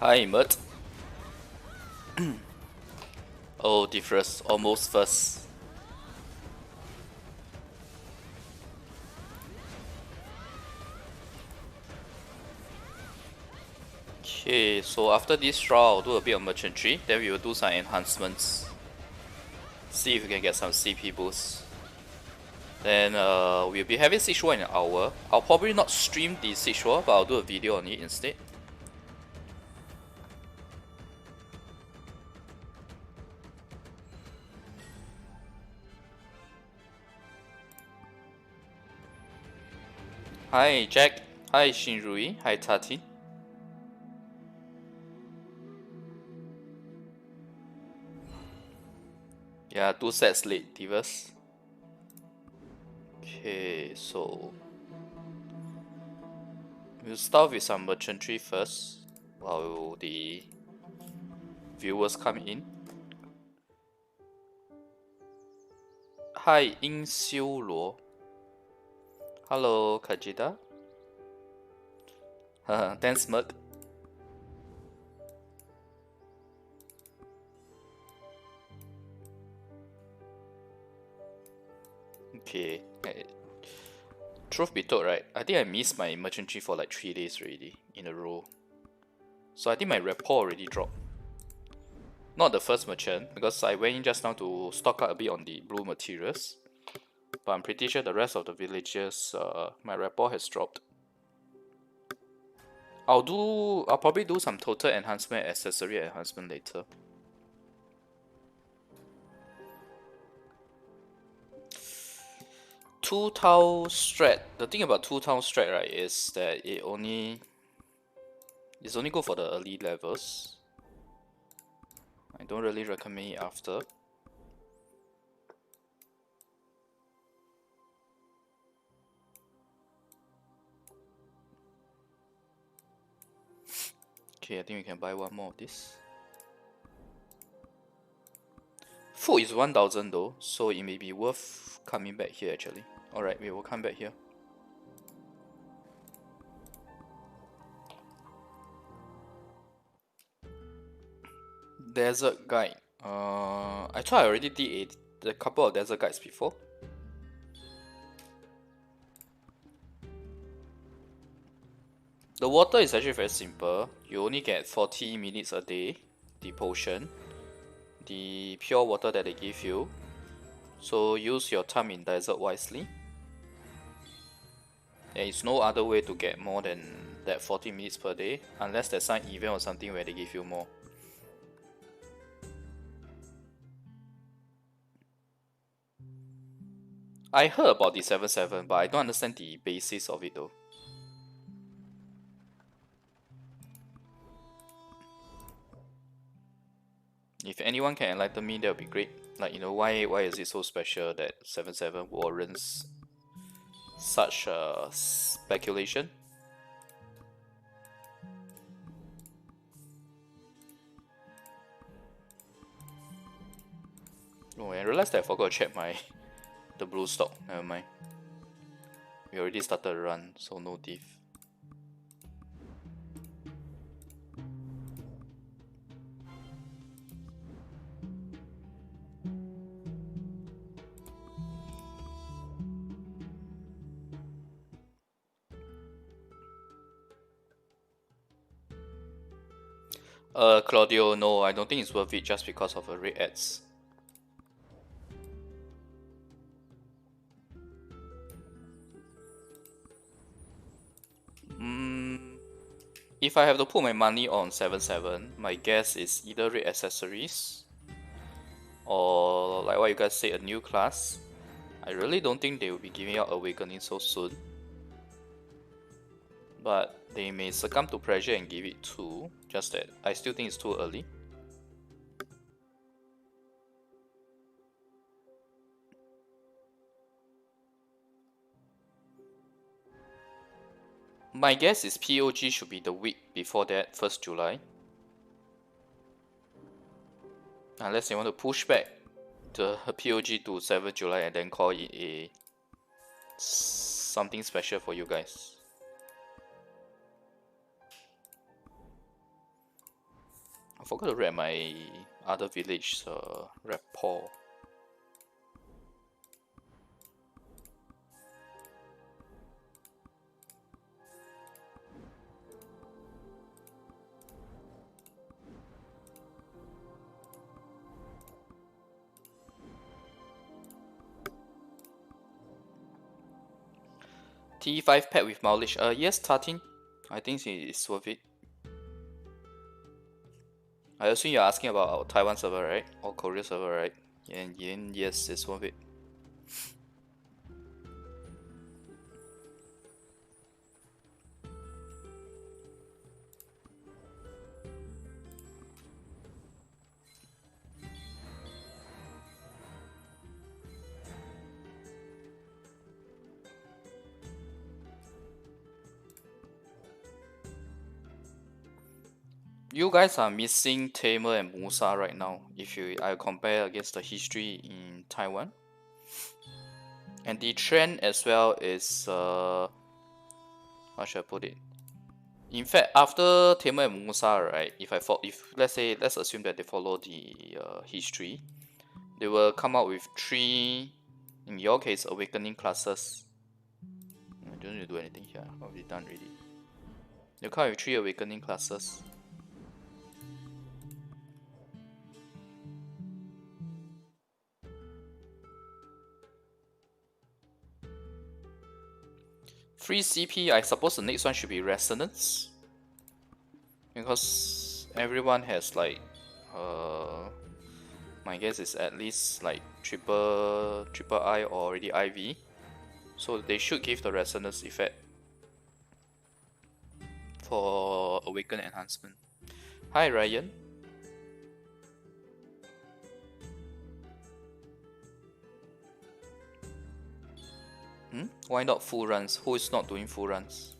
Hi, Mert. Oh, the first, almost first. Okay, so after this round, I'll do a bit of merchantry, then we will do some enhancements. See if we can get some CP boosts. Then we'll be having Siege War in an hour. I'll probably not stream the Siege War, but I'll do a video on it instead. Hi, Jack. Hi, Shinrui. Hi, Tati. Yeah, 2 sets late, Divas. Okay, so we'll start with some merchantry first, while the viewers come in. Hi, Ying Xiu Luo. Hello, Kajita. Thanks, Merc. Okay. Truth be told, right? I think I missed my merchantry for like 3 days already in a row. So I think my rapport already dropped. Not the first merchant, because I went in just now to stock up a bit on the blue materials. But I'm pretty sure the rest of the villagers, my rapport has dropped. I'll probably do some total enhancement, accessory enhancement later. Two Tau strat. The thing about Two Tau strat, right, is that it's only good for the early levels. I don't really recommend it after. Okay, I think we can buy one more of this. Food is 1000 though, so it may be worth coming back here actually. Alright, we will come back here. Desert guide. I thought I already did a couple of desert guides before. The water is actually very simple. You only get 40 minutes a day, the potion, the pure water that they give you. So use your time in desert wisely. There is no other way to get more than that 40 minutes per day, unless there's some event or something where they give you more. I heard about the 7-7, but I don't understand the basis of it though. If anyone can enlighten me, that would be great. Like, you know, why is it so special that 7-7 warrants such speculation? Oh, I realized that I forgot to check the blue stock. Never mind. We already started a run, so no diff. Claudio, no, I don't think it's worth it just because of the red ads. If I have to put my money on 7-7, my guess is either red accessories or like what you guys say, a new class. I really don't think they will be giving out Awakening so soon. But they may succumb to pressure and give it 2, just that I still think it's too early. My guess is POG should be the week before that, 1st July. Unless they want to push back the POG to 7th July and then call it a something special for you guys. forgot to read my other village rapport. T5 pet with mileage. Yes, Tartin. I think it's worth it. I assume you're asking about our Taiwan server, right? Or Korea server, right? And yes, it's worth it. You guys are missing Tamer and Musa right now. If I compare against the history in Taiwan, and the trend as well is how should I put it? In fact, after Tamer and Musa, right? If let's assume that they follow the history, they will come out with 3, in your case, awakening classes. I don't need to do anything here. Already done already. They'll come with 3 awakening classes. Free CP, I suppose the next one should be Resonance. Because everyone has like, my guess is at least like triple I or already IV. So they should give the Resonance effect for Awaken Enhancement. Hi Ryan. Why not full runs? Who is not doing full runs?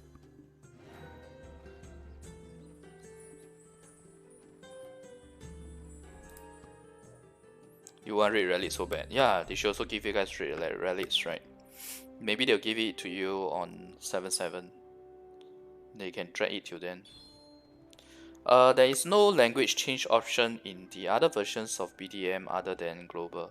You want Red Relic so bad? Yeah, they should also give you guys Red Relics, right? Maybe they'll give it to you on 7/7. They can drag it till then. There is no language change option in the other versions of BDM other than global.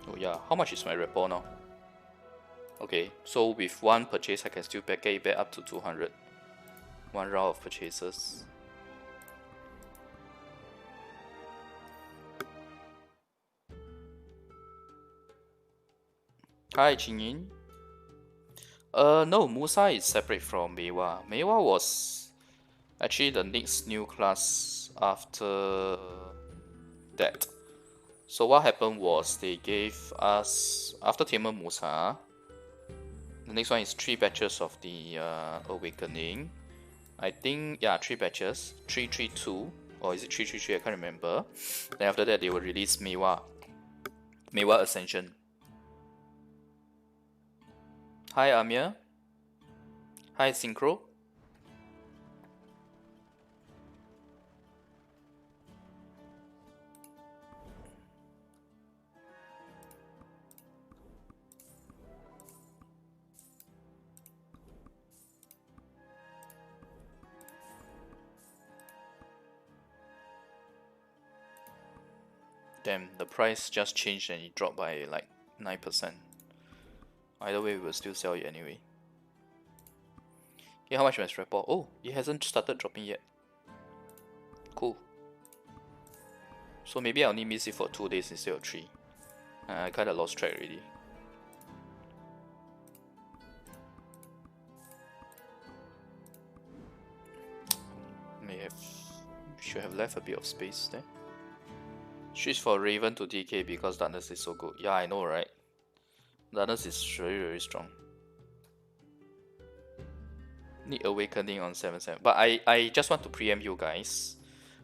Oh yeah, how much is my rapport now? Okay, so with one purchase I can still get it back up to 200. One round of purchases. Hi Jingyin. No, Musa is separate from Meiwa. Meiwa was actually the next new class after that. So what happened was they gave us, after Tamer Musa, the next one is 3 batches of the Awakening. I think, yeah, 3 batches. 332, or is it 333? I can't remember. Then after that, they will release Meiwa. Meiwa Ascension. Hi Amir. Hi Synchro. Damn, the price just changed and it dropped by like 9%. Either way, we will still sell it anyway. Okay, how much is my rapport? Oh, it hasn't started dropping yet. Cool. So maybe I only miss it for 2 days instead of 3. I kinda lost track already. Should have left a bit of space there. Switch for Raven to DK because Darkness is so good. Yeah, I know, right? Darkness is very, very strong. Need Awakening on 7/7. But I just want to preempt you guys.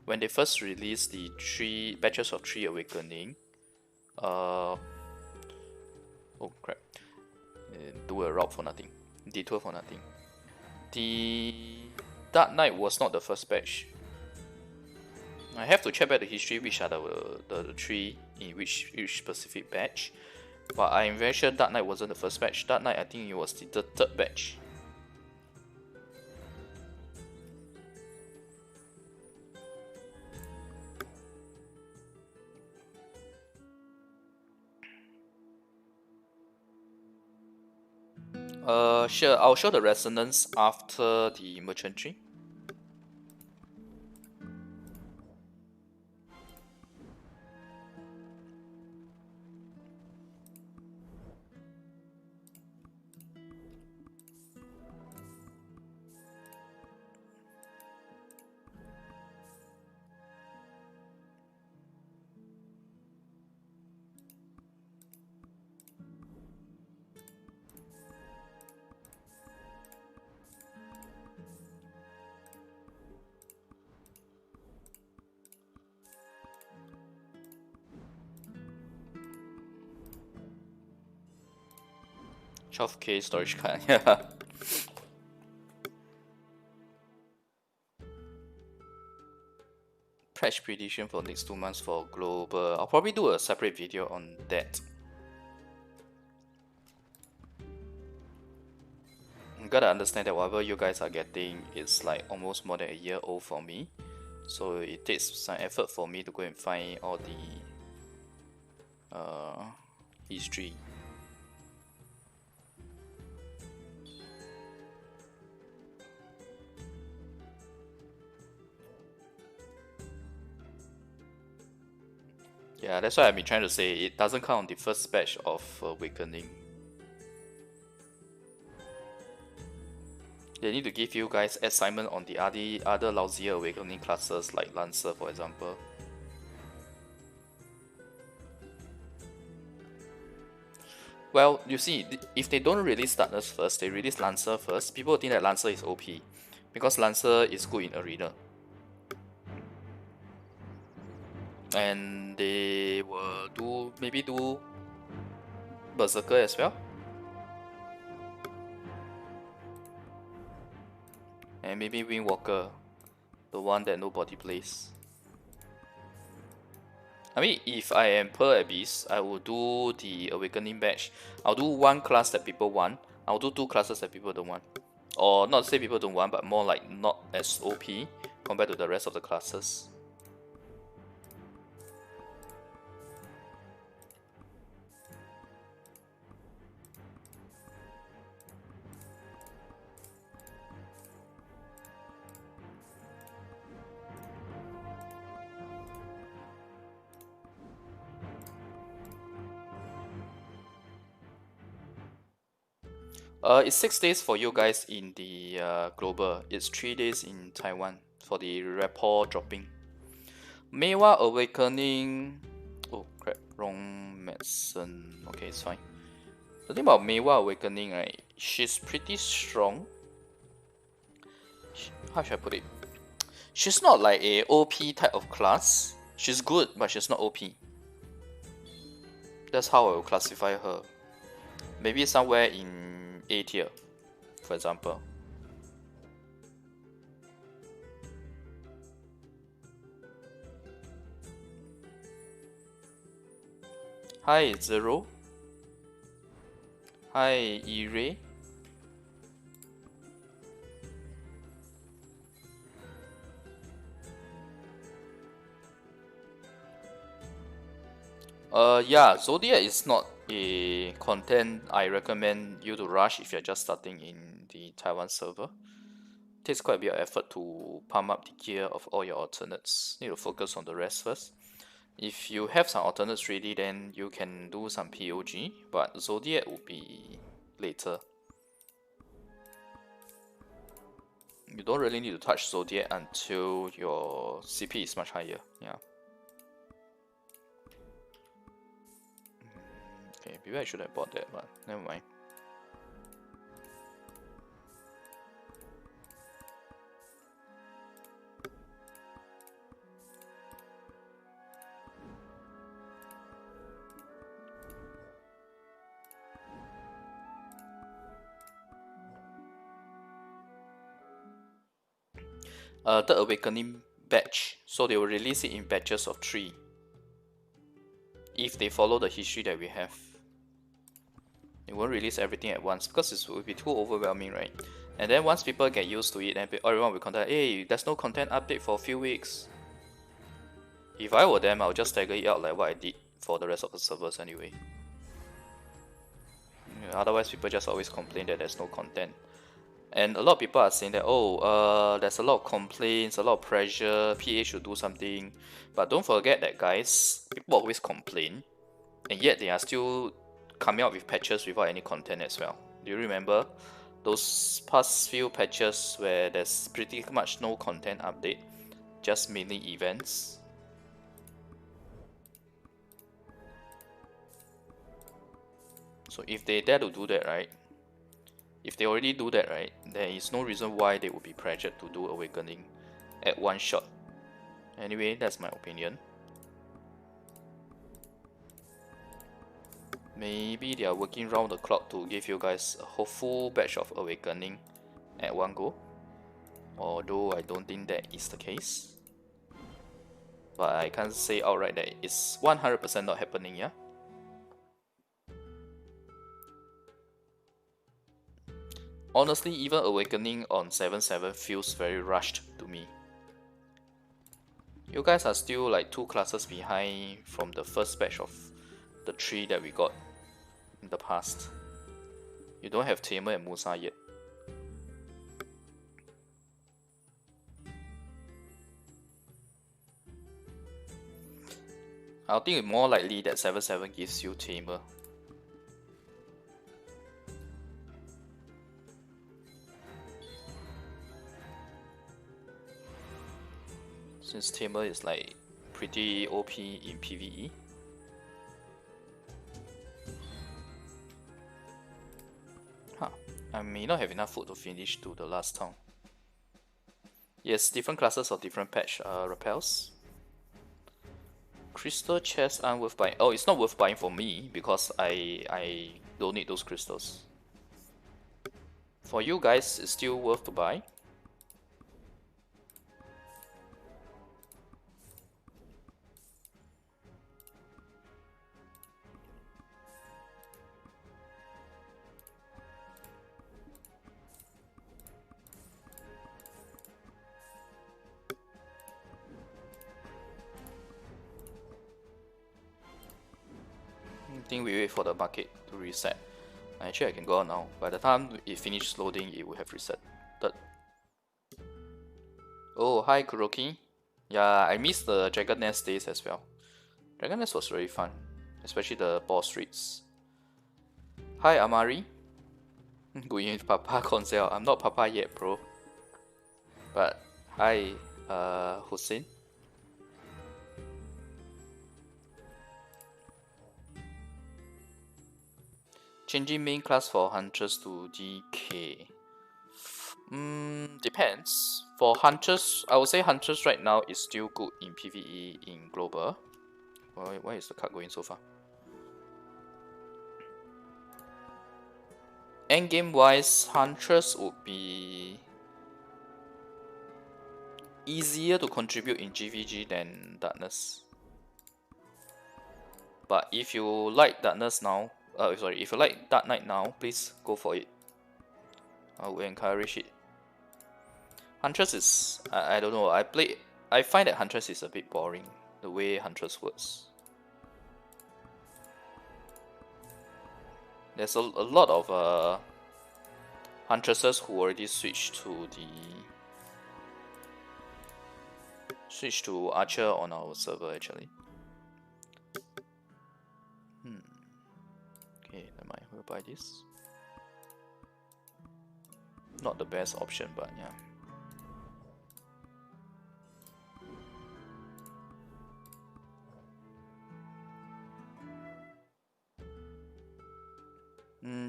When they first released the 3 batches of 3 Awakening, oh crap, do a route for nothing, detour for nothing. The Dark Knight was not the first batch. I have to check back the history which are the 3 in which specific batch. But I'm very sure Dark Knight wasn't the first batch. Dark Knight, I think it was the third batch. Sure, I'll show the resonance after the merchantry. $12K storage card, yeah. Patch prediction for next 2 months for global. I'll probably do a separate video on that. You gotta understand that whatever you guys are getting is like almost more than a year old for me. So it takes some effort for me to go and find all the history. Yeah, that's why I've been trying to say it doesn't count on the first batch of Awakening. They need to give you guys assignment on the other lousier Awakening classes like Lancer, for example. Well, you see, if they don't release Darkness first, they release Lancer first, people think that Lancer is OP. Because Lancer is good in Arena. And they will maybe do Berserker as well. And maybe Windwalker, the one that nobody plays. I mean, if I am Pearl Abyss, I will do the Awakening batch. I'll do 1 class that people want. I'll do 2 classes that people don't want. Or not say people don't want, but more like not as OP compared to the rest of the classes. It's 6 days for you guys in the global. It's 3 days in Taiwan for the rapport dropping. Meiwa Awakening. Oh crap, wrong medicine. Okay, it's fine. The thing about Meiwa Awakening, right? She's pretty strong. How should I put it? She's not like a OP type of class. She's good, but she's not OP. That's how I will classify her. Maybe somewhere in A tier, for example. Hi Zero. Hi Ire. Yeah, Zodiac is not a content I recommend you to rush if you're just starting in the Taiwan server. It takes quite a bit of effort to pump up the gear of all your alternates. Need to focus on the rest first. If you have some alternates ready, then you can do some POG, but Zodiac will be later. You don't really need to touch Zodiac until your CP is much higher. Yeah. Okay, maybe I should have bought that, but never mind. Third Awakening batch, so they will release it in batches of 3 if they follow the history that we have. They won't release everything at once because it will be too overwhelming, right? And then once people get used to it, and everyone will contact, hey, there's no content update for a few weeks. If I were them, I'll just stagger it out like what I did for the rest of the servers anyway. Otherwise, people just always complain that there's no content. And a lot of people are saying that, oh, there's a lot of complaints, a lot of pressure, PA should do something. But don't forget that, guys, people always complain, and yet they are still coming out with patches without any content as well. Do you remember those past few patches where there's pretty much no content update, just mainly events? So if they dare to do that, right? If they already do that, right, there is no reason why they would be pressured to do Awakening at one shot. Anyway, that's my opinion. Maybe they are working round the clock to give you guys a whole full batch of Awakening at one go. Although I don't think that is the case. But I can't say outright that it's 100% not happening, yeah? Honestly, even Awakening on 7.7 feels very rushed to me. You guys are still like 2 classes behind from the first batch of the 3 that we got in the past. You don't have Tamer and Musa yet. I think it's more likely that 7.7 gives you Tamer. Since Tamer is like pretty OP in PvE. Huh, I may not have enough food to finish to the last town. Yes, different classes of different patch repels. Crystal chests aren't worth buying. Oh, it's not worth buying for me because I don't need those crystals. For you guys, it's still worth to buy. I think we wait for the market to reset. Actually, I can go out now. By the time it finishes loading, it will have reset. Oh, hi Kuroki. Yeah, I missed the Dragon Nest days as well. Dragon Nest was very fun, especially the boss streets. Hi Amari. Going with Papa Consel. I'm not Papa yet, bro. But hi, Hussein. Changing main class for Huntress to DK. Depends. For Huntress, I would say Huntress right now is still good in PvE in Global. Why is the card going so far? Endgame wise, Huntress would be easier to contribute in GVG than Darkness. But if you like Darkness now, if you like Dark Knight now, please go for it. I will encourage it. Huntress is, I don't know, I find that Huntress is a bit boring, the way Huntress works. There's a lot of Huntresses who already switched to Archer on our server actually. Okay, never mind, we'll buy this. Not the best option, but yeah.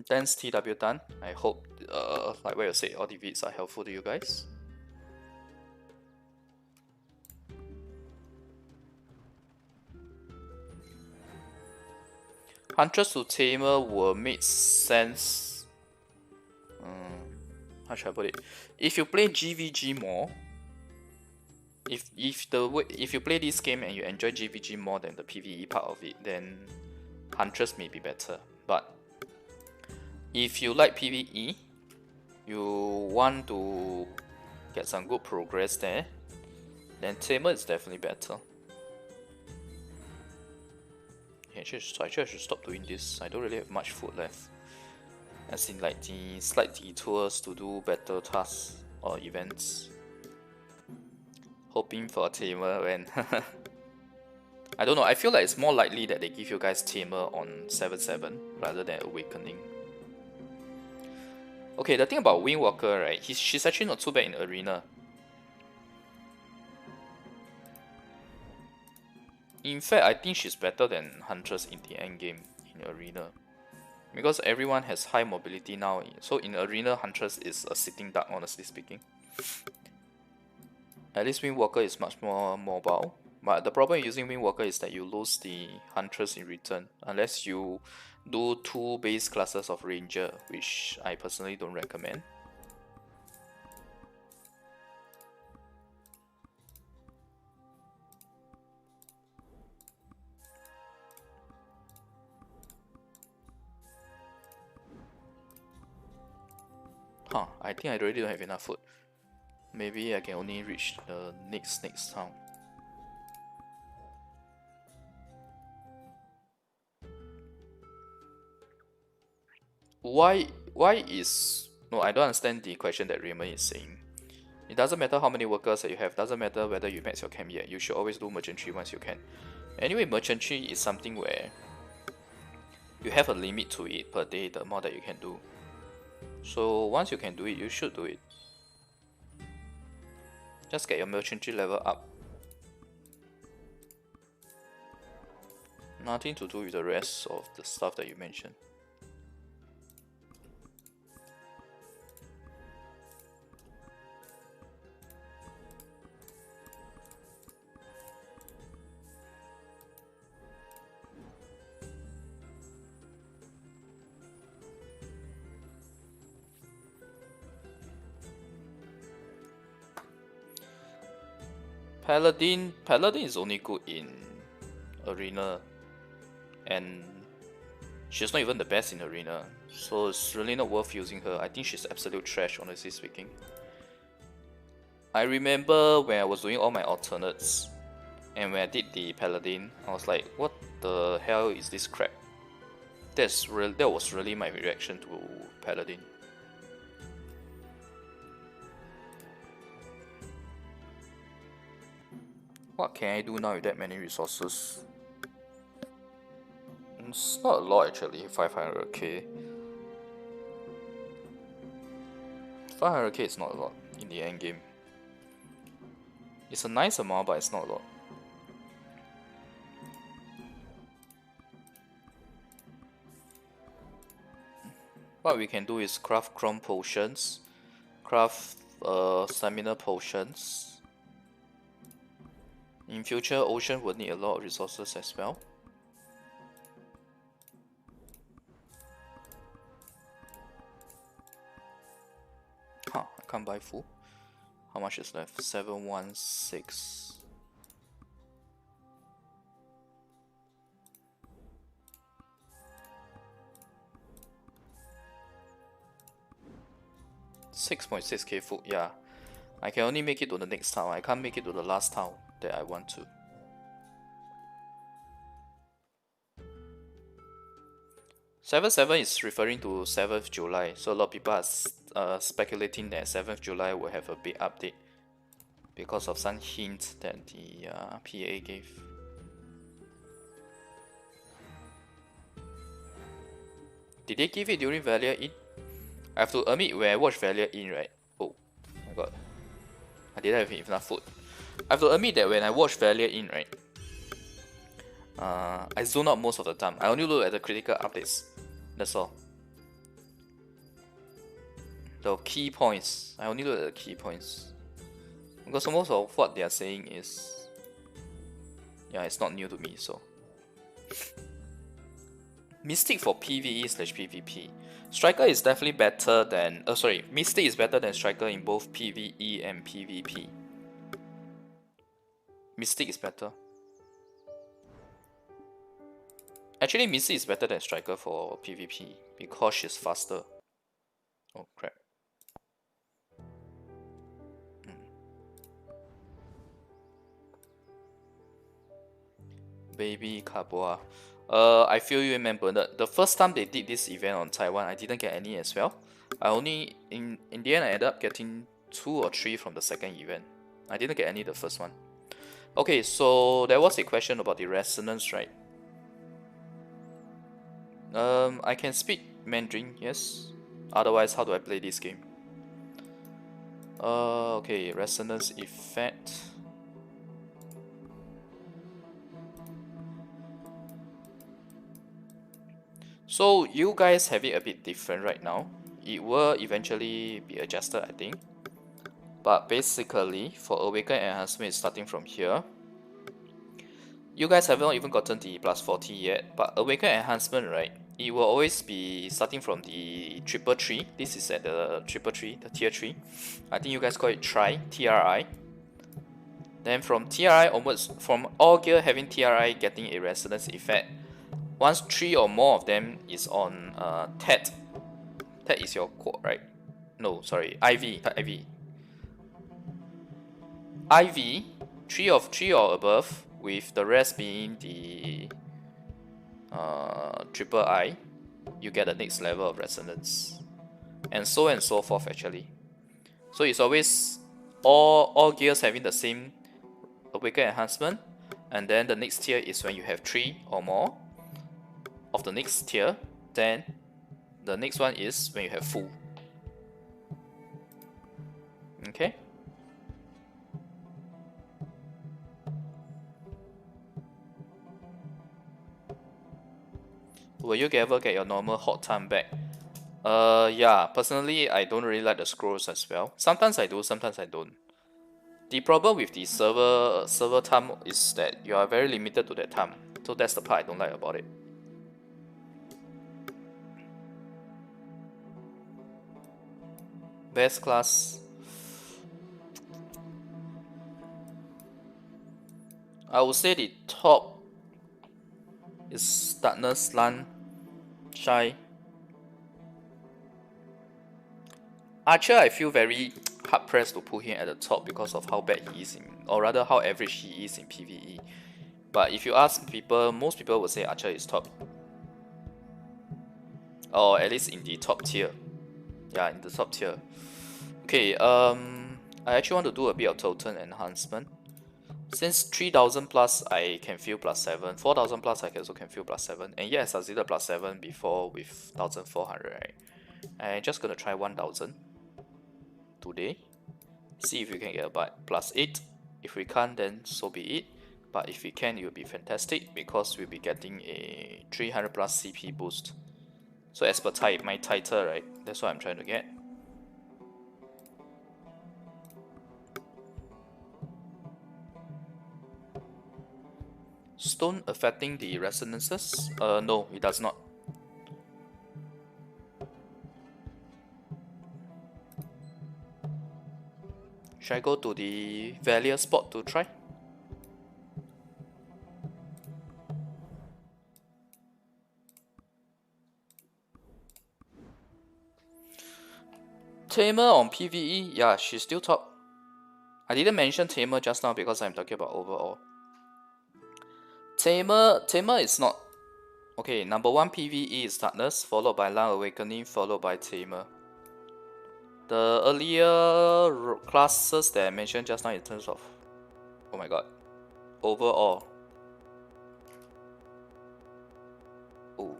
Thanks TW Tan. I hope, like what you said, all the vids are helpful to you guys. Huntress to Tamer will make sense. How should I put it? If you play GVG more, If you play this game and you enjoy GVG more than the PvE part of it, then Huntress may be better. But if you like PvE, you want to get some good progress there, then Tamer is definitely better. Actually, I should stop doing this. I don't really have much food left. As in like the slight detours to do better tasks or events. Hoping for a Tamer when... I don't know, I feel like it's more likely that they give you guys Tamer on 7-7 rather than Awakening. Okay, the thing about Windwalker, right, she's actually not too bad in Arena. In fact, I think she's better than Huntress in the endgame in Arena. Because everyone has high mobility now, so in Arena, Huntress is a sitting duck, honestly speaking. At least Windwalker is much more mobile. But the problem using Windwalker is that you lose the Huntress in return. Unless you do 2 base classes of Ranger, which I personally don't recommend. Huh, I think I already don't have enough food. Maybe I can only reach the next town. Why is... No, I don't understand the question that Raymond is saying. It doesn't matter how many workers that you have, doesn't matter whether you max your camp yet, you should always do merchantry once you can. Anyway, merchantry is something where you have a limit to it per day, the amount that you can do. So once you can do it, you should do it. Just get your merchantry level up. Nothing to do with the rest of the stuff that you mentioned. Paladin is only good in Arena, and she's not even the best in Arena, so it's really not worth using her. I think she's absolute trash, honestly speaking. I remember when I was doing all my alternates, and when I did the Paladin, I was like, what the hell is this crap? That was really my reaction to Paladin. What can I do now with that many resources? It's not a lot actually, 500k. 500k is not a lot in the end game. It's a nice amount, but it's not a lot. What we can do is craft chrome potions, craft stamina potions. In future, Ocean will need a lot of resources as well. Huh, I can't buy full. How much is left? 716. $6.6k food, yeah. I can only make it to the next town. I can't make it to the last town that I want to. "7-7" is referring to 7th July, so a lot of people are speculating that 7th July will have a big update because of some hint that the PA gave. Did they give it during Valia In? I have to admit, when I watched Valia In, right? Oh my god, I didn't have enough food. I have to admit that when I watch Valia In, right, I zone out most of the time. I only look at the critical updates. That's all. The key points. I only look at the key points. Because most of what they are saying is... yeah, it's not new to me, so... Mystic for PvE/PvP. Striker is definitely better than... Mystic is better than Striker in both PvE and PvP. Mystic is better. Actually, Mystic is better than Striker for PvP because she's faster. Oh crap. Baby Carboa. I feel you, man, Bernard. The first time they did this event on Taiwan, I didn't get any as well. I only in the end I ended up getting 2 or 3 from the second event. I didn't get any the first one. Okay, so there was a question about the resonance, right? I can speak Mandarin, yes. Otherwise, how do I play this game? Okay, resonance effect. So you guys have it a bit different right now. It will eventually be adjusted, I think. But basically, for Awaken Enhancement, it's starting from here. You guys haven't even gotten the plus 40 yet, but Awaken Enhancement, right? It will always be starting from the triple tree. This is at the triple tree, the tier 3. I think you guys call it TRI. Then from TRI onwards, from all gear having TRI getting a resonance effect, once 3 or more of them is on TET. TET is your quad, right? No, sorry, IV. IV, 3 of 3 or above, with the rest being the triple I, you get the next level of resonance, and so forth actually. So it's always all gears having the same Awaken Enhancement, and then the next tier is when you have 3 or more of the next tier. Then the next one is when you have full. Okay. Will you ever get your normal hot time back? Yeah, personally I don't really like the scrolls as well. Sometimes I do, sometimes I don't. The problem with the server time is that you are very limited to that time. So that's the part I don't like about it. Best class. I would say the top is Darkness, Lan, Shy. Archer, I feel very hard pressed to put him at the top because of how bad he is in, or rather how average he is in PvE. But if you ask people, most people would say Archer is top, or at least in the top tier. Yeah, in the top tier. Okay, I actually want to do a bit of totem enhancement. Since 3000 plus I can feel plus 7, 4000 plus I also can feel plus 7, and yes, I did the plus 7 before with 1400, right? I'm just gonna try 1000 today. See if we can get about plus 8. If we can't, then so be it. But if we can, it will be fantastic because we'll be getting a 300 plus CP boost. So as per type, my title, right? That's what I'm trying to get. Stone affecting the resonances? No, it does not. Should I go to the Valier spot to try? Tamer on PvE? Yeah, she's still top. I didn't mention Tamer just now because I'm talking about overall. Tamer is not... Okay, number 1 PvE is Darkness, followed by Lan Awakening, followed by Tamer. The earlier classes that I mentioned just now in terms of... Oh my god. Overall. Oh,